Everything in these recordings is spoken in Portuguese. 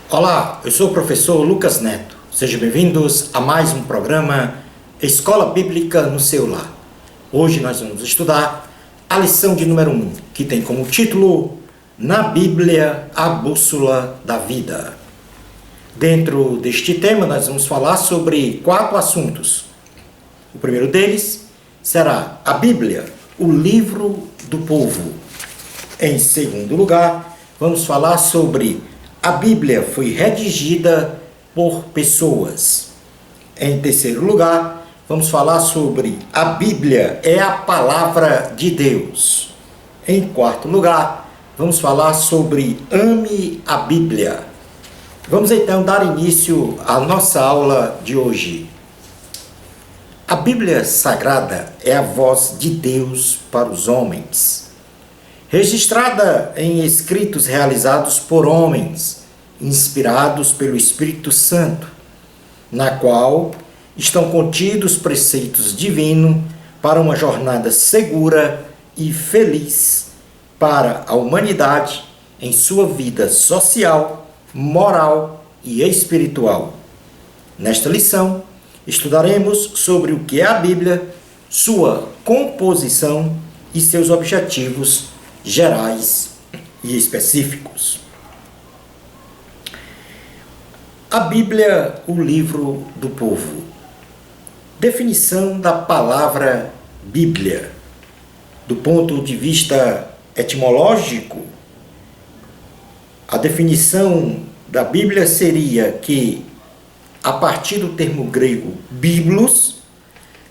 Olá, eu sou o professor Lucas Neto. Sejam bem-vindos a mais um programa Escola Bíblica no seu lar. Hoje nós vamos estudar a lição de número 1, que tem como título Na Bíblia, a Bússola da Vida. Dentro deste tema nós vamos falar sobre 4 assuntos. O primeiro deles será a Bíblia, o livro do povo. Em segundo lugar, vamos falar sobre a Bíblia foi redigida por pessoas. Em terceiro lugar, vamos falar sobre a Bíblia é a palavra de Deus. Em quarto lugar, vamos falar sobre ame a Bíblia. Vamos então dar início à nossa aula de hoje. A Bíblia Sagrada é a voz de Deus para os homens, registrada em escritos realizados por homens, inspirados pelo Espírito Santo, na qual estão contidos preceitos divinos para uma jornada segura e feliz para a humanidade em sua vida social, moral e espiritual. Nesta lição, estudaremos sobre o que é a Bíblia, sua composição e seus objetivos gerais e específicos. A Bíblia, o livro do povo. Definição da palavra Bíblia. Do ponto de vista etimológico, a definição da Bíblia seria que, a partir do termo grego biblos,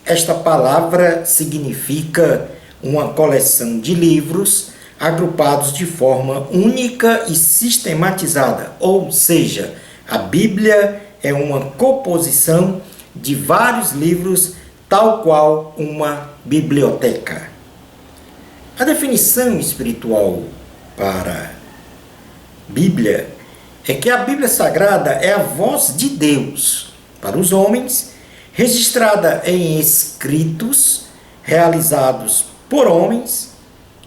esta palavra significa uma coleção de livros agrupados de forma única e sistematizada, ou seja, a Bíblia é uma composição de vários livros, tal qual uma biblioteca. A definição espiritual para Bíblia é que a Bíblia Sagrada é a voz de Deus para os homens, registrada em escritos realizados por homens,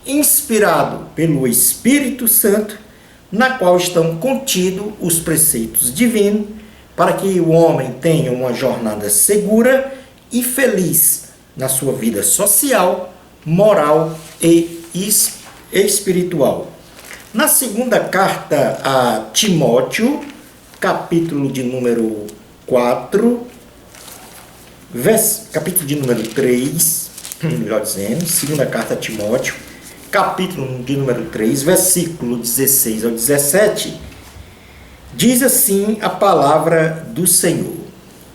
inspirado pelo Espírito Santo, na qual estão contidos os preceitos divinos para que o homem tenha uma jornada segura e feliz na sua vida social, moral e espiritual. Na segunda carta a Timóteo, capítulo de número 4, capítulo de número 3, melhor dizendo, segunda carta a Timóteo, capítulo de número 3, versículo 16 ao 17, diz assim a palavra do Senhor: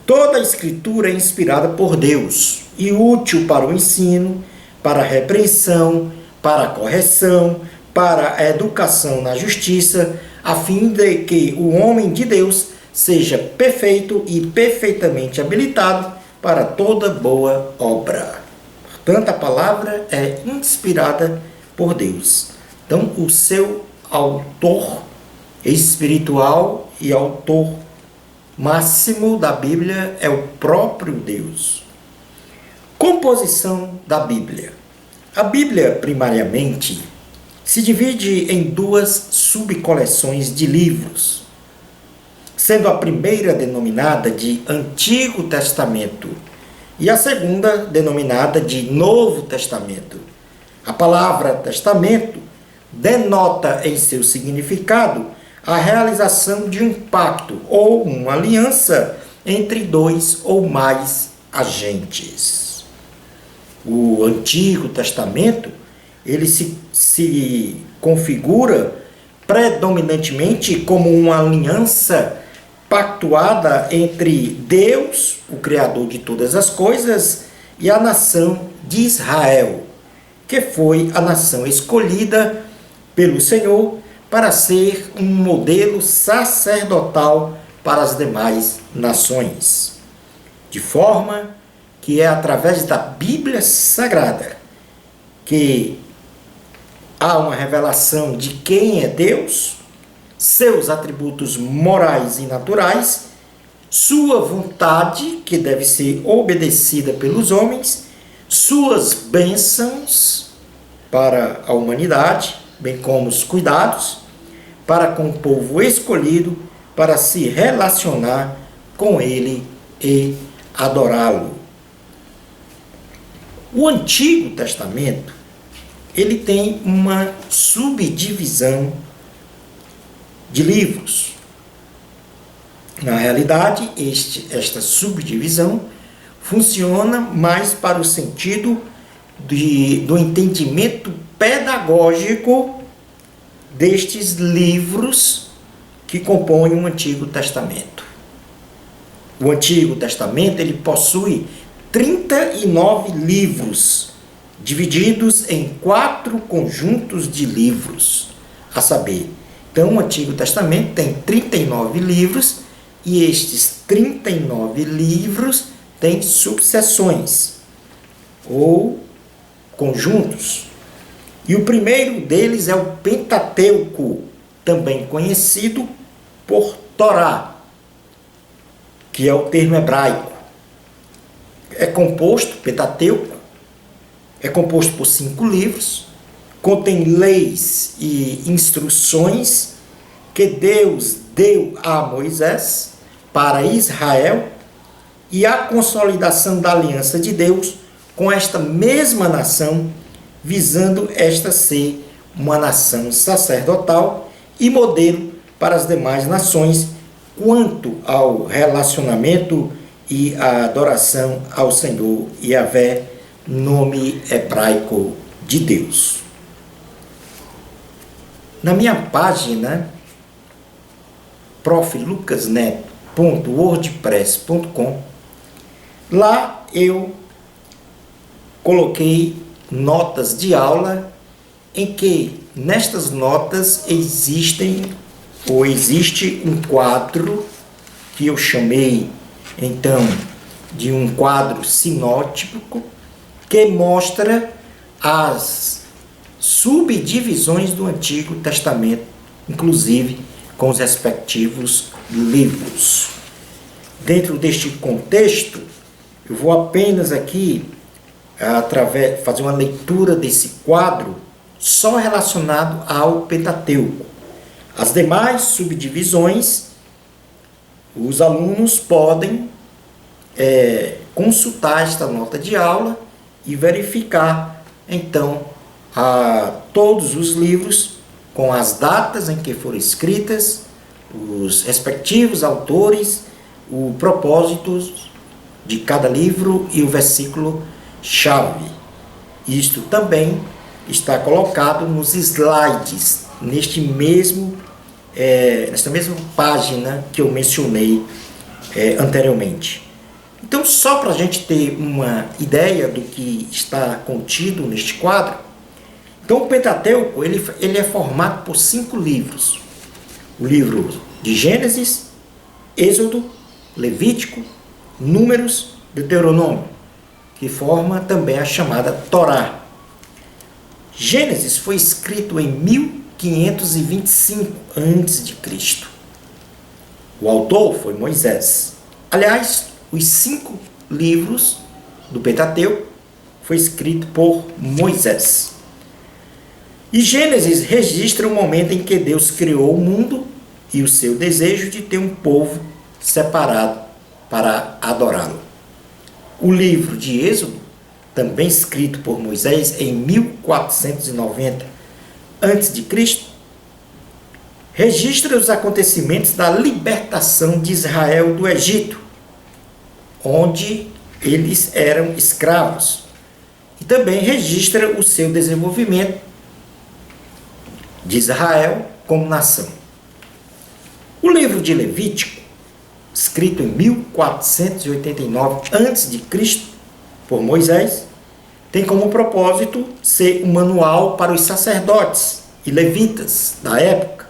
toda a escritura é inspirada por Deus e útil para o ensino, para a repreensão, para a correção, para a educação na justiça, a fim de que o homem de Deus seja perfeito e perfeitamente habilitado para toda boa obra. Portanto, a palavra é inspirada por Deus. Então, o seu autor espiritual e autor máximo da Bíblia é o próprio Deus. Composição da Bíblia. A Bíblia, primariamente, se divide em 2 subcoleções de livros, sendo a primeira denominada de Antigo Testamento e a segunda denominada de Novo Testamento. A palavra testamento denota em seu significado a realização de um pacto ou uma aliança entre 2 ou mais agentes. O Antigo Testamento, ele se configura predominantemente como uma aliança pactuada entre Deus, o Criador de todas as coisas, e a nação de Israel, que foi a nação escolhida pelo Senhor para ser um modelo sacerdotal para as demais nações. De forma que é através da Bíblia Sagrada que há uma revelação de quem é Deus, seus atributos morais e naturais, sua vontade, que deve ser obedecida pelos homens, suas bênçãos para a humanidade, bem como os cuidados para com o povo escolhido, para se relacionar com Ele e adorá-lo. O Antigo Testamento, ele tem uma subdivisão de livros. Na realidade, esta subdivisão funciona mais para o sentido do entendimento pedagógico destes livros que compõem o Antigo Testamento. O Antigo Testamento ele possui 39 livros, divididos em 4 conjuntos de livros, a saber, então o Antigo Testamento tem 39 livros e estes 39 livros têm subseções ou conjuntos. E o primeiro deles é o Pentateuco, também conhecido por Torá, que é o termo hebraico. É composto, Pentateuco, é composto por 5 livros, contém leis e instruções que Deus deu a Moisés para Israel e a consolidação da aliança de Deus com esta mesma nação, visando esta ser uma nação sacerdotal e modelo para as demais nações quanto ao relacionamento e a adoração ao Senhor Yahvé, nome hebraico de Deus. Na minha página proflucasneto.wordpress.com, lá eu coloquei notas de aula em que nestas notas existe um quadro que eu chamei então de um quadro sinótico que mostra as subdivisões do Antigo Testamento, inclusive com os respectivos livros. Dentro deste contexto, eu vou apenas aqui fazer uma leitura desse quadro só relacionado ao Pentateuco. As demais subdivisões, os alunos podem consultar esta nota de aula e verificar, então, todos os livros com as datas em que foram escritas, os respectivos autores, o propósito de cada livro e o versículo-chave. Isto também está colocado nos slides, nesta mesma página que eu mencionei anteriormente. Então, só para a gente ter uma ideia do que está contido neste quadro, então o Pentateuco ele é formado por 5 livros. O livro de Gênesis, Êxodo, Levítico, Números, Deuteronômio, que forma também a chamada Torá. Gênesis foi escrito em 1525 a.C. O autor foi Moisés. Aliás, os 5 livros do Pentateuco foi escrito por Moisés. E Gênesis registra o momento em que Deus criou o mundo e o seu desejo de ter um povo separado para adorá-lo. O livro de Êxodo, também escrito por Moisés em 1490 a.C., registra os acontecimentos da libertação de Israel do Egito, onde eles eram escravos, e também registra o seu desenvolvimento de Israel como nação. O livro de Levítico, escrito em 1489 a.C. por Moisés, tem como propósito ser um manual para os sacerdotes e levitas da época,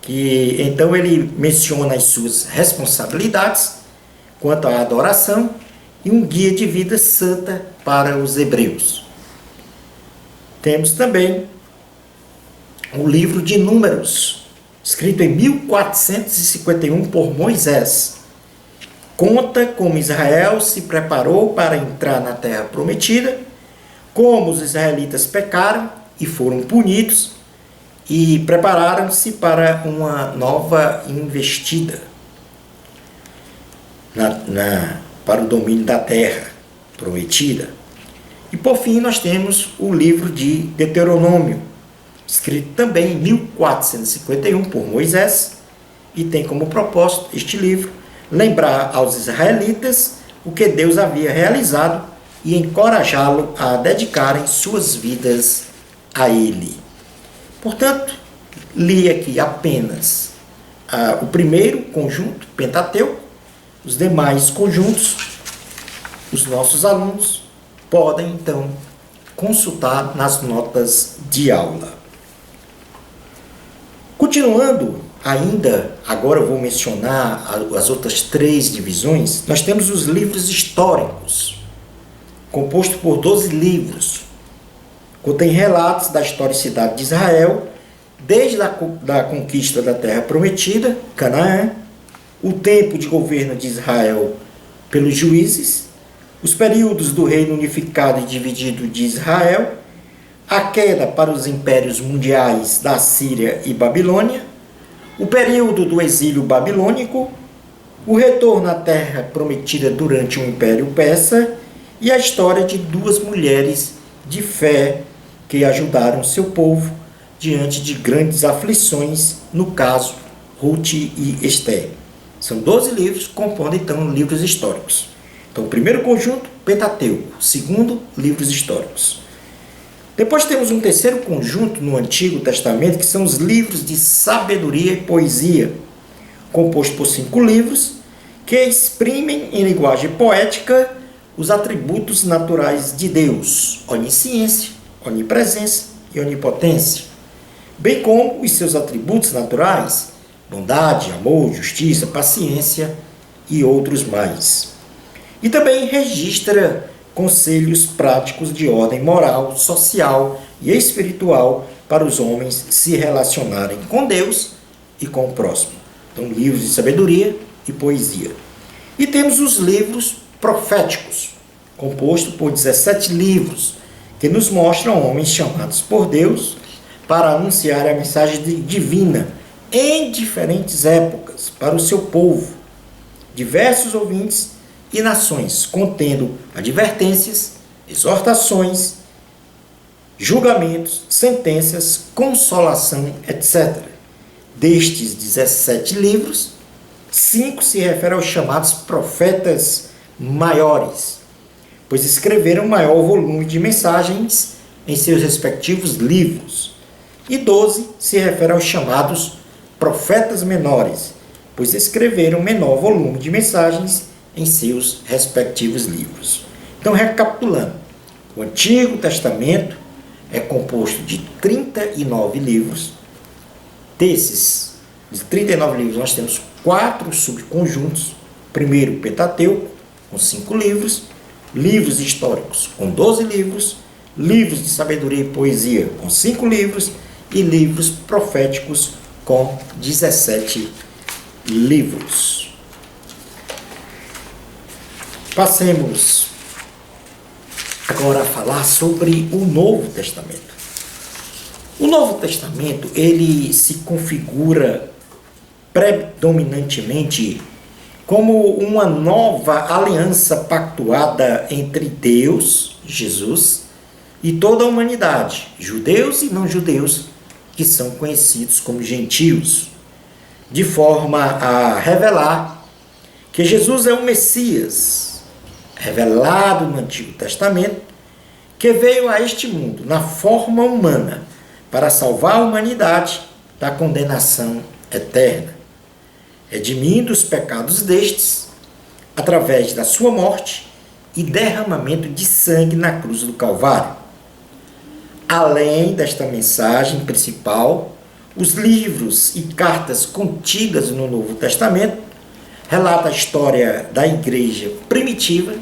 que então ele menciona as suas responsabilidades quanto à adoração e um guia de vida santa para os hebreus. Temos também o livro de Números, escrito em 1451 por Moisés. Conta como Israel se preparou para entrar na terra prometida, como os israelitas pecaram e foram punidos, e prepararam-se para uma nova investida para o domínio da terra prometida. E por fim nós temos o livro de Deuteronômio, escrito também em 1451 por Moisés, e tem como propósito este livro lembrar aos israelitas o que Deus havia realizado e encorajá-lo a dedicarem suas vidas a Ele. Portanto, li aqui apenas o primeiro conjunto, Pentateuco. Os demais conjuntos, os nossos alunos podem então consultar nas notas de aula. Continuando ainda, agora eu vou mencionar as outras 3 divisões. Nós temos os livros históricos, composto por 12 livros, contém relatos da historicidade de Israel, desde a conquista da terra prometida, Canaã, o tempo de governo de Israel pelos juízes, os períodos do reino unificado e dividido de Israel, a queda para os impérios mundiais da Síria e Babilônia, o período do exílio babilônico, o retorno à terra prometida durante o Império Persa e a história de 2 mulheres de fé que ajudaram seu povo diante de grandes aflições, no caso, Ruth e Esther. São 12 livros, compondo então livros históricos. Então, o primeiro conjunto, Pentateuco. Segundo, livros históricos. Depois temos um terceiro conjunto no Antigo Testamento, que são os livros de sabedoria e poesia, composto por 5 livros, que exprimem em linguagem poética os atributos naturais de Deus, onisciência, onipresença e onipotência, bem como os seus atributos naturais, bondade, amor, justiça, paciência e outros mais. E também registra conselhos práticos de ordem moral, social e espiritual para os homens se relacionarem com Deus e com o próximo. Então, livros de sabedoria e poesia. E temos os livros proféticos, composto por 17 livros, que nos mostram homens chamados por Deus para anunciar a mensagem divina em diferentes épocas para o seu povo, diversos ouvintes e nações, contendo advertências, exortações, julgamentos, sentenças, consolação, etc. Destes 17 livros, 5 se referem aos chamados profetas maiores, pois escreveram maior volume de mensagens em seus respectivos livros, e 12 se referem aos chamados profetas menores, pois escreveram menor volume de mensagens em seus respectivos livros. Então, recapitulando, o Antigo Testamento é composto de 39 livros. Desses, de 39 livros, nós temos 4 subconjuntos. Primeiro, o Pentateuco, com 5 livros, livros históricos, com 12 livros, livros de sabedoria e poesia, com 5 livros, e livros proféticos, com 17 livros. Passemos agora a falar sobre o Novo Testamento. O Novo Testamento, ele se configura predominantemente como uma nova aliança pactuada entre Deus, Jesus, e toda a humanidade, judeus e não judeus, que são conhecidos como gentios, de forma a revelar que Jesus é o Messias, revelado no Antigo Testamento, que veio a este mundo na forma humana para salvar a humanidade da condenação eterna, redimindo os pecados destes através da sua morte e derramamento de sangue na cruz do Calvário. Além desta mensagem principal, os livros e cartas contidas no Novo Testamento relatam a história da igreja primitiva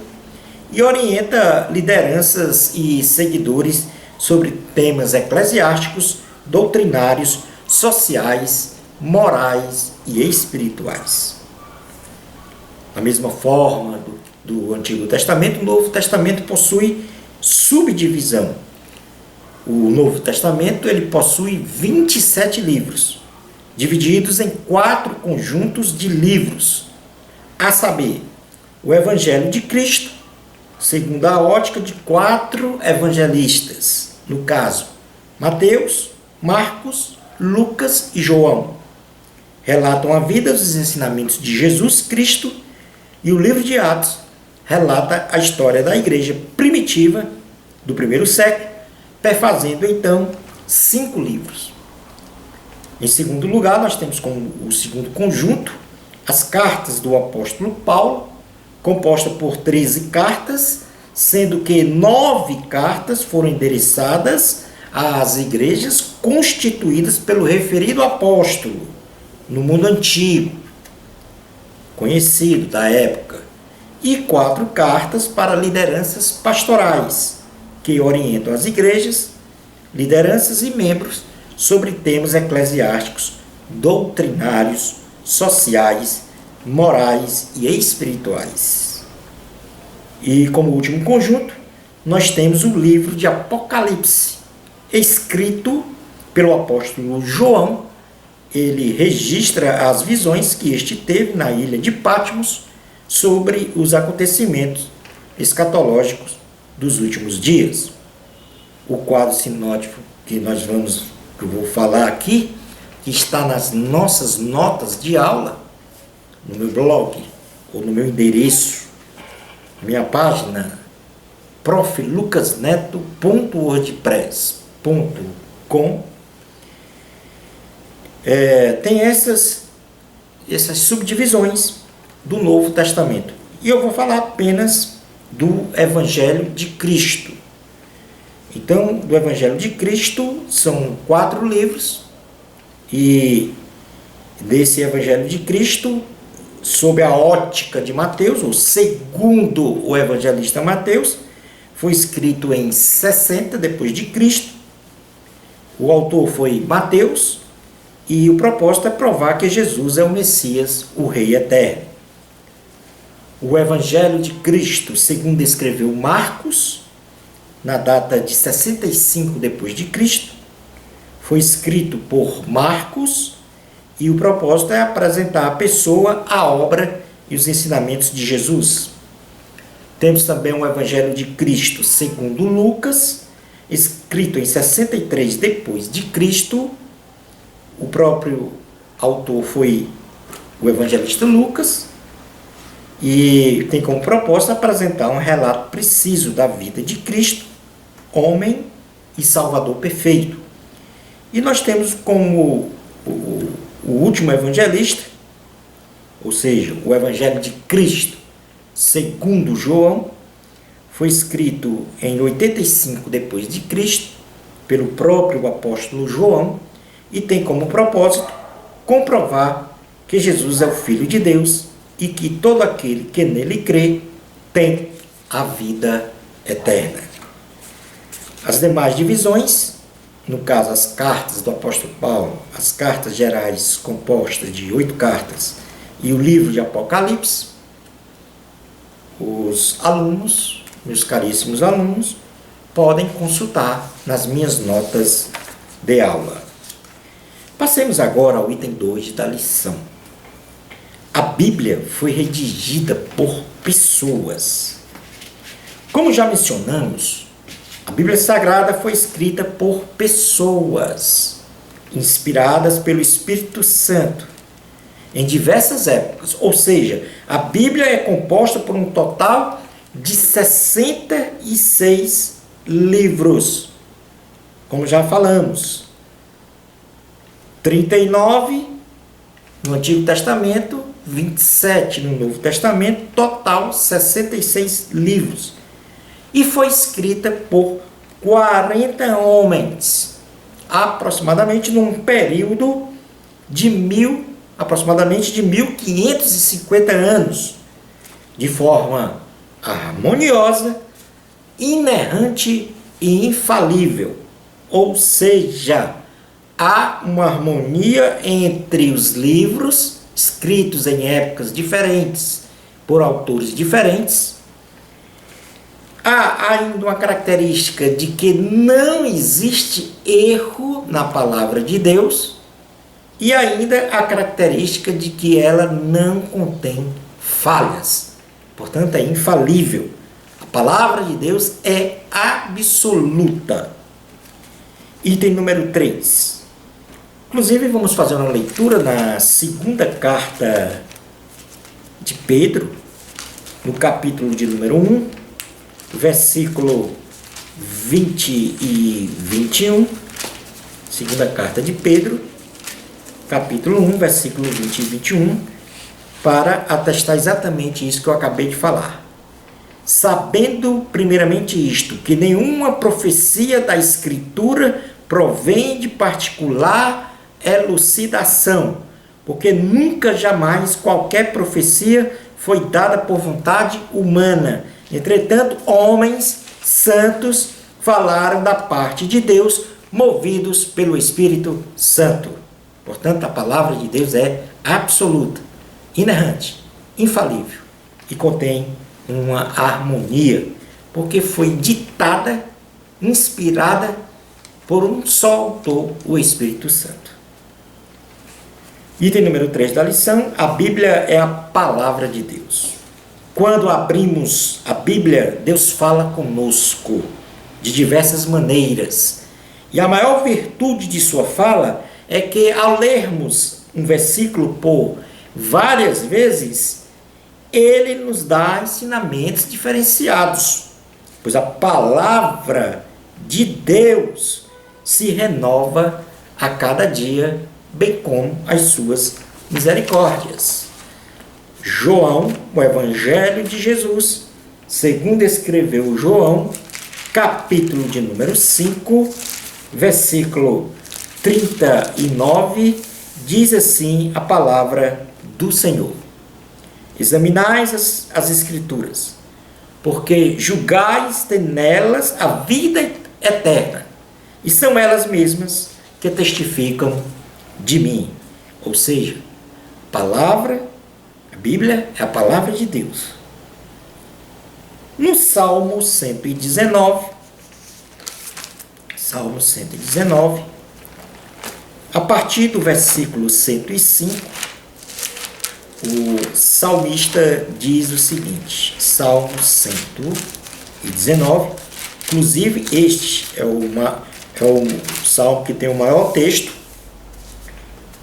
e orienta lideranças e seguidores sobre temas eclesiásticos, doutrinários, sociais, morais e espirituais. Da mesma forma do Antigo Testamento, o Novo Testamento possui subdivisão O Novo Testamento ele possui 27 livros, divididos em 4 conjuntos de livros, a saber, o Evangelho de Cristo, segundo a ótica de 4 evangelistas, no caso, Mateus, Marcos, Lucas e João. Relatam a vida e os ensinamentos de Jesus Cristo, e o livro de Atos relata a história da igreja primitiva do primeiro século, perfazendo então 5 livros. Em segundo lugar, nós temos como o segundo conjunto as cartas do apóstolo Paulo, composta por 13 cartas, sendo que 9 cartas foram endereçadas às igrejas constituídas pelo referido apóstolo no mundo antigo, conhecido da época, e 4 cartas para lideranças pastorais, que orientam as igrejas, lideranças e membros sobre temas eclesiásticos, doutrinários, sociais, morais e espirituais. E como último conjunto, nós temos o livro de Apocalipse, escrito pelo apóstolo João. Ele registra as visões que este teve na ilha de Patmos sobre os acontecimentos escatológicos dos últimos dias. O quadro sinótico que eu vou falar aqui, que está nas nossas notas de aula, no meu blog, ou no meu endereço, minha página, proflucasneto.wordpress.com, tem essas subdivisões do Novo Testamento. E eu vou falar apenas do Evangelho de Cristo. Então, do Evangelho de Cristo são 4 livros, e desse Evangelho de Cristo, sob a ótica de Mateus, ou segundo o evangelista Mateus, foi escrito em 60 depois de Cristo. O autor foi Mateus, e o propósito é provar que Jesus é o Messias, o Rei Eterno. O Evangelho de Cristo, segundo escreveu Marcos, na data de 65 depois de Cristo, foi escrito por Marcos, e o propósito é apresentar a pessoa, a obra e os ensinamentos de Jesus. Temos também o Evangelho de Cristo segundo Lucas, escrito em 63 depois de Cristo. O próprio autor foi o evangelista Lucas, e tem como propósito apresentar um relato preciso da vida de Cristo, homem e Salvador perfeito. E nós temos como o último evangelista, ou seja, o Evangelho de Cristo segundo João, foi escrito em 85 depois de Cristo pelo próprio apóstolo João, e tem como propósito comprovar que Jesus é o Filho de Deus e que todo aquele que nele crê tem a vida eterna. As demais divisões, no caso as cartas do apóstolo Paulo, as cartas gerais compostas de 8 cartas e o livro de Apocalipse, os alunos, meus caríssimos alunos, podem consultar nas minhas notas de aula. Passemos agora ao item 2 da lição. A Bíblia foi redigida por pessoas. Como já mencionamos, a Bíblia Sagrada foi escrita por pessoas, inspiradas pelo Espírito Santo, em diversas épocas. Ou seja, a Bíblia é composta por um total de 66 livros. Como já falamos, 39 no Antigo Testamento, 27 no Novo Testamento, total 66 livros. E foi escrita por 40 homens, aproximadamente num período de aproximadamente de 1550 anos, de forma harmoniosa, inerrante e infalível. Ou seja, há uma harmonia entre os livros escritos em épocas diferentes, por autores diferentes, Há ainda uma característica de que não existe erro na palavra de Deus e ainda a característica de que ela não contém falhas. Portanto, é infalível. A palavra de Deus é absoluta. Item número 3. Inclusive, vamos fazer uma leitura na segunda carta de Pedro, no capítulo de número 1, versículo 20 e 21. Segunda carta de Pedro, capítulo 1, versículo 20 e 21, para atestar exatamente isso que eu acabei de falar. Sabendo primeiramente isto, que nenhuma profecia da Escritura provém de particular elucidação, porque nunca jamais qualquer profecia foi dada por vontade humana. Entretanto, homens santos falaram da parte de Deus, movidos pelo Espírito Santo. Portanto, a palavra de Deus é absoluta, inerrante, infalível e contém uma harmonia, porque foi ditada, inspirada por um só autor, o Espírito Santo. Item número 3 da lição: a Bíblia é a palavra de Deus. Quando abrimos a Bíblia, Deus fala conosco de diversas maneiras. E a maior virtude de sua fala é que, ao lermos um versículo por várias vezes, ele nos dá ensinamentos diferenciados, pois a palavra de Deus se renova a cada dia, bem como as suas misericórdias. João, o Evangelho de Jesus, segundo escreveu João, capítulo de número 5, versículo 39, diz assim a palavra do Senhor: examinais as Escrituras, porque julgais ter nelas a vida eterna, e são elas mesmas que testificam de mim. Ou seja, a Bíblia é a palavra de Deus. No Salmo 119, a partir do versículo 105, o salmista diz o seguinte, Salmo 119, inclusive este é o salmo que tem o maior texto.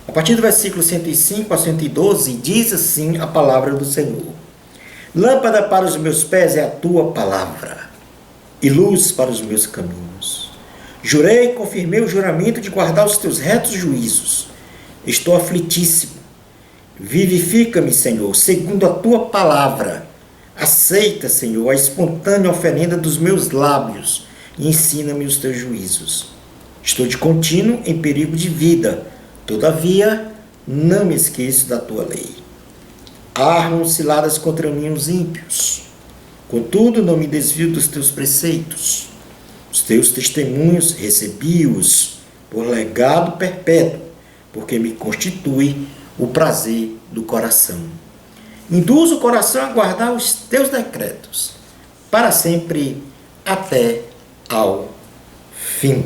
A partir do versículo 105 a 112, diz assim a palavra do Senhor: lâmpada para os meus pés é a tua palavra, e luz para os meus caminhos. Jurei e confirmei o juramento de guardar os teus retos juízos. Estou aflitíssimo. Vivifica-me, Senhor, segundo a tua palavra. Aceita, Senhor, a espontânea oferenda dos meus lábios e ensina-me os teus juízos. Estou de contínuo em perigo de vida, todavia não me esqueço da tua lei. Armam ciladas contra mim os ímpios, contudo não me desvio dos teus preceitos. Os teus testemunhos recebi-os por legado perpétuo, porque me constitui o prazer do coração. Induz o coração a guardar os teus decretos, para sempre até ao fim.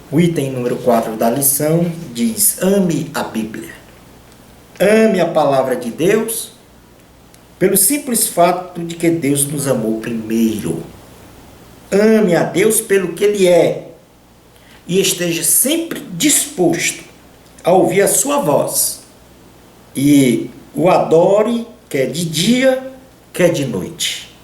O item número 4 da lição diz: ame a Bíblia. Ame a palavra de Deus, pelo simples fato de que Deus nos amou primeiro. Ame a Deus pelo que Ele é, e esteja sempre disposto a ouvir a sua voz, e o adore, quer de dia, quer de noite.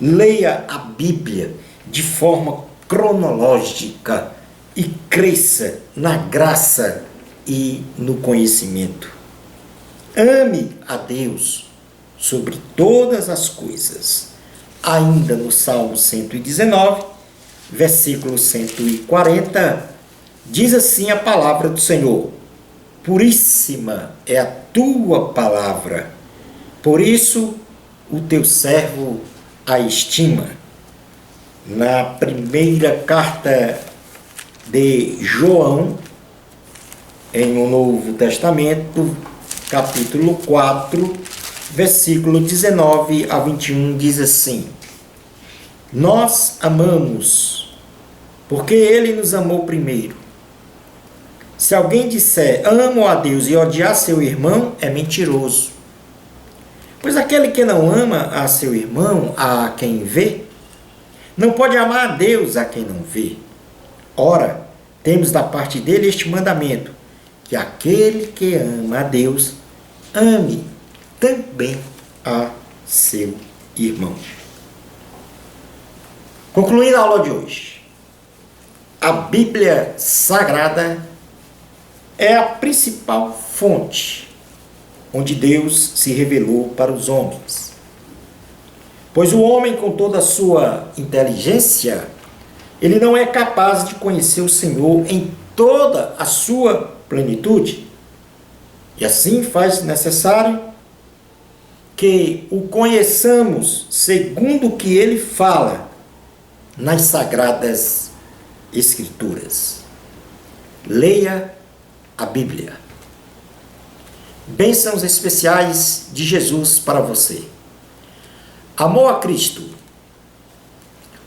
Leia a Bíblia de forma cronológica e cresça na graça e no conhecimento. Ame a Deus sobre todas as coisas. Ainda no Salmo 119, versículo 140, diz assim a palavra do Senhor: puríssima é a tua palavra, por isso o teu servo a estima. Na primeira carta de João, em o Novo Testamento, capítulo 4, versículo 19 a 21 diz assim: Nós amamos, porque Ele nos amou primeiro. Se alguém disser, amo a Deus e odiar seu irmão, é mentiroso. Pois aquele que não ama a seu irmão, a quem vê, não pode amar a Deus a quem não vê. Ora, temos da parte dele este mandamento, que aquele que ama a Deus, ame também a seu irmão. Concluindo a aula de hoje, a Bíblia Sagrada é a principal fonte onde Deus se revelou para os homens. Pois o homem, com toda a sua inteligência, ele não é capaz de conhecer o Senhor em toda a sua plenitude. E assim faz necessário que o conheçamos segundo o que ele fala nas Sagradas Escrituras. Leia a Bíblia. Bênçãos especiais de Jesus para você. Amor a Cristo.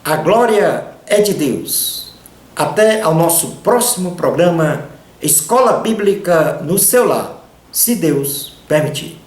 A glória é de Deus. Até ao nosso próximo programa Escola Bíblica no seu lar, se Deus permitir.